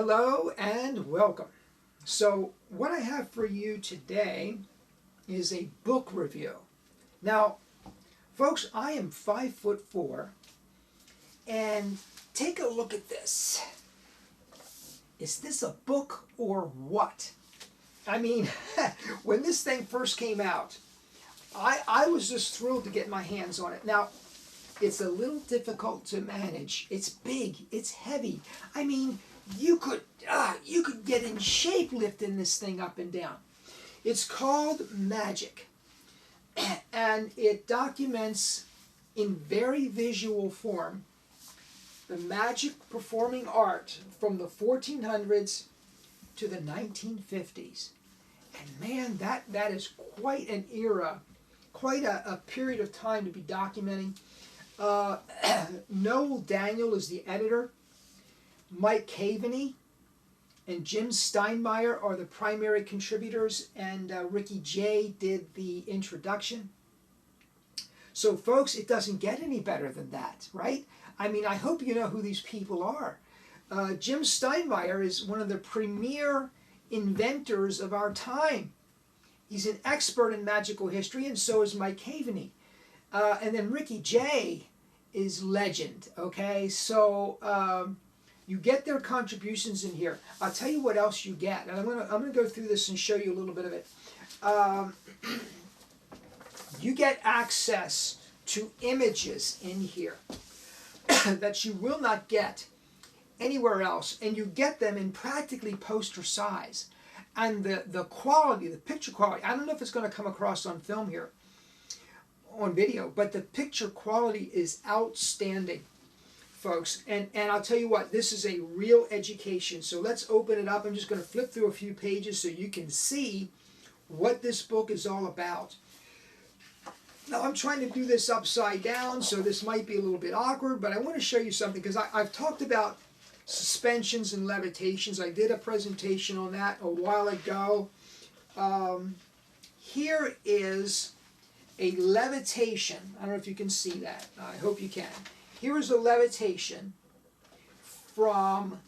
Hello and welcome. So what I have for you today is a book review. Now, folks, I am 5'4", and take a look at this. Is this a book or what? I mean, when this thing first came out, I was just thrilled to get my hands on it. Now, it's a little difficult to manage. It's big, it's heavy. I mean, you could get in shape lifting this thing up and down. It's called Magic, and it documents in very visual form the magic performing art from the 1400s to the 1950s. And man, that is quite an era, quite a period of time to be documenting. Noel Daniel is the editor. Mike Caveney and Jim Steinmeyer are the primary contributors, and Ricky Jay did the introduction. So folks, it doesn't get any better than that, right? I mean, I hope you know who these people are. Jim Steinmeyer is one of the premier inventors of our time. He's an expert in magical history, and so is Mike Caveney. And then Ricky Jay is legend, okay? So you get their contributions in here. I'll tell you what else you get, and I'm gonna go through this and show you a little bit of it. You get access to images in here that you will not get anywhere else, and you get them in practically poster size. And the quality, the picture quality, I don't know if it's going to come across on film here, on video, but the picture quality is outstanding, folks. And I'll tell you what, this is a real education. So let's open it up. I'm just going to flip through a few pages so you can see what this book is all about. Now, I'm trying to do this upside down, so this might be a little bit awkward, but I want to show you something, because I've talked about suspensions and levitations. I did a presentation on that a while ago. Here is a levitation. I don't know if you can see that. I hope you can. Here is a levitation from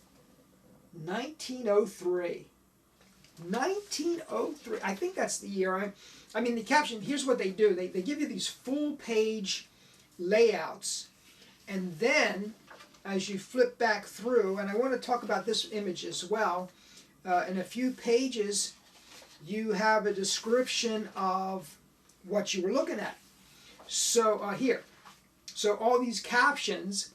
1903. 1903. I think that's the year. I mean, the caption, here's what they do. They give you these full-page layouts, and then as you flip back through, and I want to talk about this image as well, in a few pages, you have a description of what you were looking at. So here. So all these captions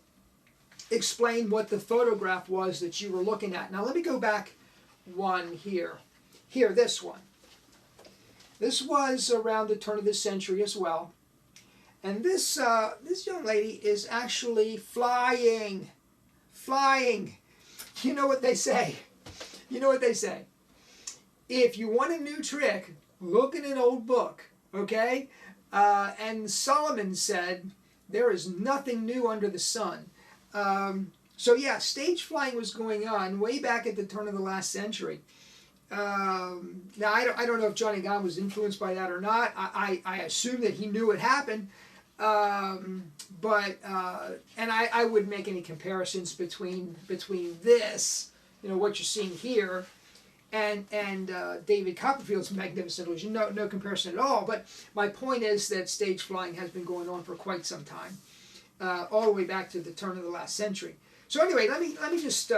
explain what the photograph was that you were looking at. Now let me go back one here. Here, this one. This was around the turn of the century as well. And this young lady is actually flying. Flying. You know what they say. You know what they say. If you want a new trick, look in an old book. Okay? And Solomon said, there is nothing new under the sun. So yeah, stage flying was going on way back at the turn of the last century. Now, I don't know if Johnny Gahn was influenced by that or not. I assume that he knew it happened. And I wouldn't make any comparisons between this, you know, what you're seeing here, and David Copperfield's Magnificent Illusion. No comparison at all. But my point is that stage flying has been going on for quite some time, all the way back to the turn of the last century. So anyway, let me just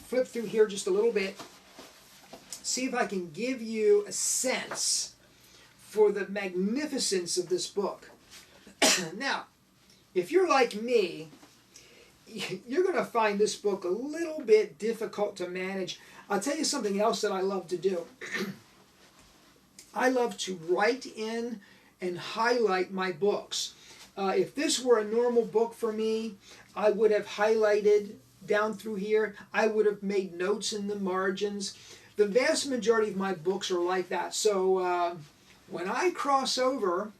flip through here just a little bit, see if I can give you a sense for the magnificence of this book. Now, if you're like me, you're going to find this book a little bit difficult to manage. I'll tell you something else that I love to do. I love to write in and highlight my books. If this were a normal book for me, I would have highlighted down through here. I would have made notes in the margins. The vast majority of my books are like that. So when I cross over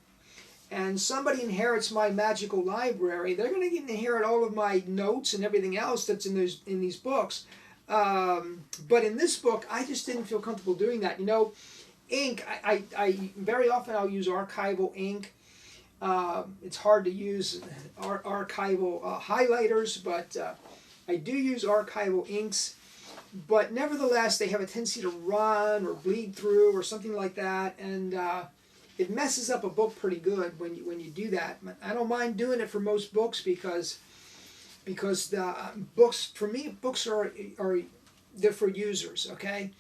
and somebody inherits my magical library, they're going to inherit all of my notes and everything else that's in these books. But in this book, I just didn't feel comfortable doing that. You know, ink, I very often I'll use archival ink. It's hard to use archival highlighters, but I do use archival inks. but nevertheless they have a tendency to run or bleed through or something like that, and it messes up a book pretty good when you do that. I don't mind doing it for most books because the books, for me, books are they're for users, okay,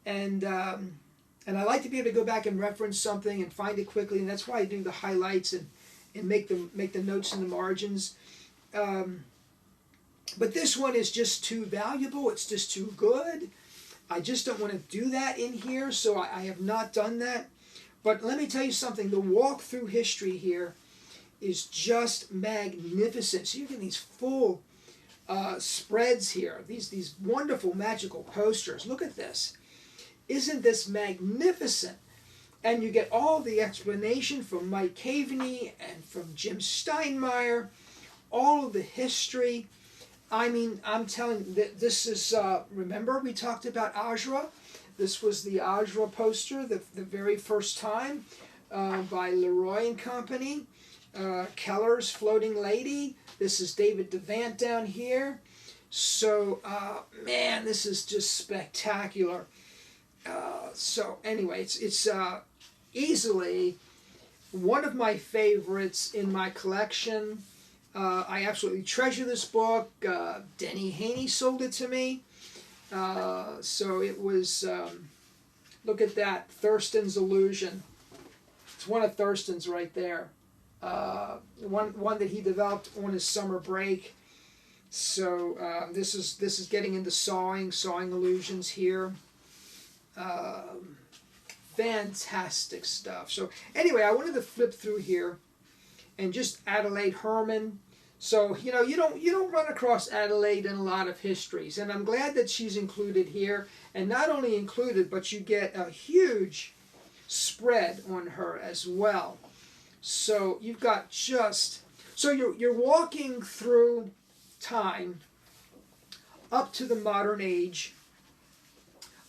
and I like to be able to go back and reference something and find it quickly, and that's why I do the highlights and make the notes in the margins. But this one is just too valuable. It's just too good. I just don't want to do that in here, so I have not done that. But let me tell you something. The walk through history here is just magnificent. So you get these full spreads here. These wonderful magical posters. Look at this. Isn't this magnificent? And you get all the explanation from Mike Caveney and from Jim Steinmeyer, all of the history. I mean, I'm telling you, that this is, remember we talked about Ajra? This was the Ajra poster, the very first time, by Leroy and Company. Keller's Floating Lady. This is David Devant down here. So, man, this is just spectacular. So anyway, it's easily one of my favorites in my collection. I absolutely treasure this book. Denny Haney sold it to me. So it was, look at that, Thurston's Illusion. It's one of Thurston's right there. One that he developed on his summer break. So this is getting into sawing illusions here. Fantastic stuff. So anyway, I wanted to flip through here and just Adelaide Herman. So you don't run across Adelaide in a lot of histories, and I'm glad that she's included here. And not only included, but you get a huge spread on her as well. So you've got so you're walking through time up to the modern age,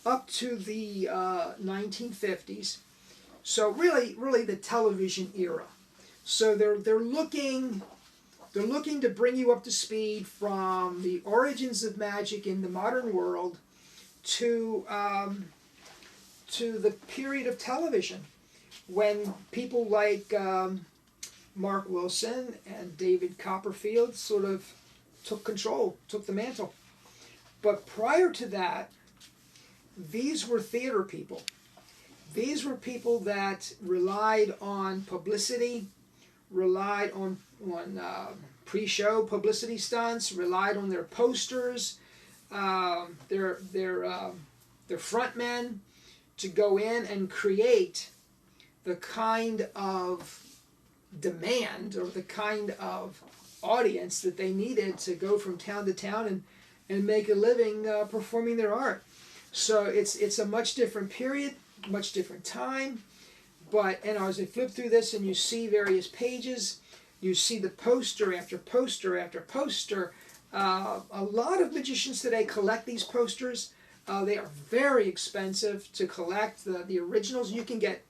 up to the 1950s. So really the television era. So they're looking to bring you up to speed from the origins of magic in the modern world to the period of television when people like Mark Wilson and David Copperfield sort of took the mantle. But prior to that, these were theater people. These were people that relied on publicity, relied on pre-show publicity stunts, relied on their posters, their front men to go in and create the kind of demand or the kind of audience that they needed to go from town to town and make a living performing their art. So it's a much different period, much different time. But as I flip through this and you see various pages, you see the poster after poster after poster. A lot of magicians today collect these posters. They are very expensive to collect. The originals you can get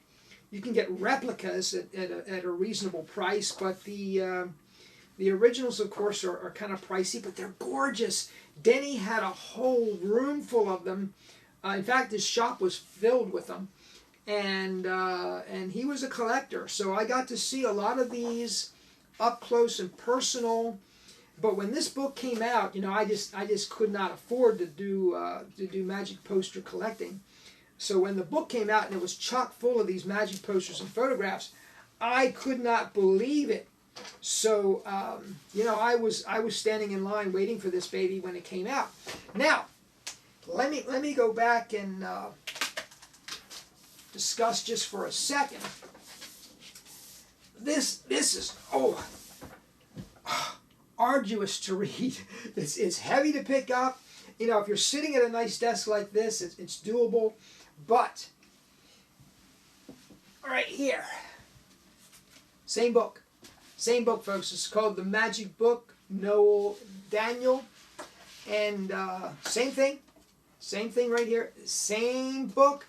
replicas at a reasonable price, but the originals, of course, are kind of pricey, but they're gorgeous. Denny had a whole room full of them. In fact, his shop was filled with them, and he was a collector. So I got to see a lot of these up close and personal. But when this book came out, I just could not afford to do magic poster collecting. So when the book came out and it was chock full of these magic posters and photographs, I could not believe it. So I was standing in line waiting for this baby when it came out. Now, let me go back and discuss just for a second. This is arduous to read. It's heavy to pick up. If you're sitting at a nice desk like this, it's doable. But right here, same book, folks. It's called The Magic Book, Noel Daniel, and same thing right here. Same book,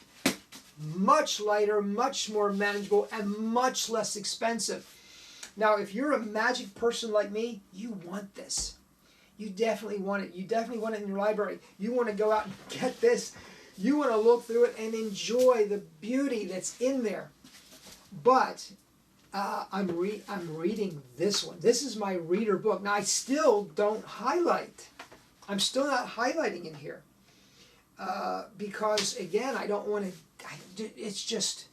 much lighter, much more manageable, and much less expensive. Now, if you're a magic person like me, you want this. You definitely want it. You definitely want it in your library. You want to go out and get this. You want to look through it and enjoy the beauty that's in there. But I'm reading this one. This is my reader book. Now I still don't highlight. I'm still not highlighting in here because again I don't want to. It's just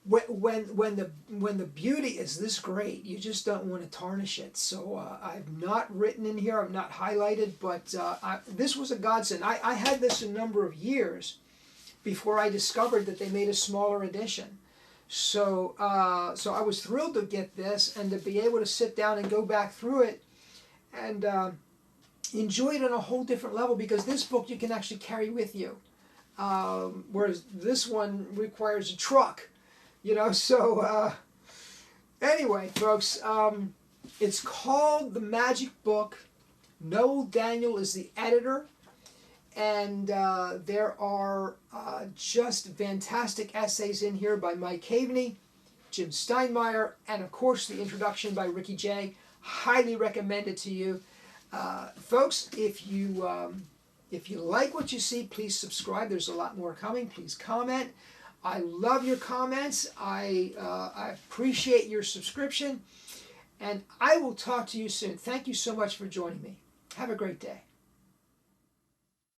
when the beauty is this great, you just don't want to tarnish it. So I've not written in here. I've not highlighted, but this was a godsend. I had this a number of years before I discovered that they made a smaller edition. So so I was thrilled to get this and to be able to sit down and go back through it and enjoy it on a whole different level, because this book you can actually carry with you, whereas this one requires a truck, you know. So anyway, folks, it's called The Magic Book. Noel Daniel is the editor. And there are just fantastic essays in here by Mike Caveney, Jim Steinmeyer, and of course the introduction by Ricky Jay. Highly recommend it to you. Folks, if you like what you see, please subscribe. There's a lot more coming. Please comment. I love your comments. I appreciate your subscription. And I will talk to you soon. Thank you so much for joining me. Have a great day.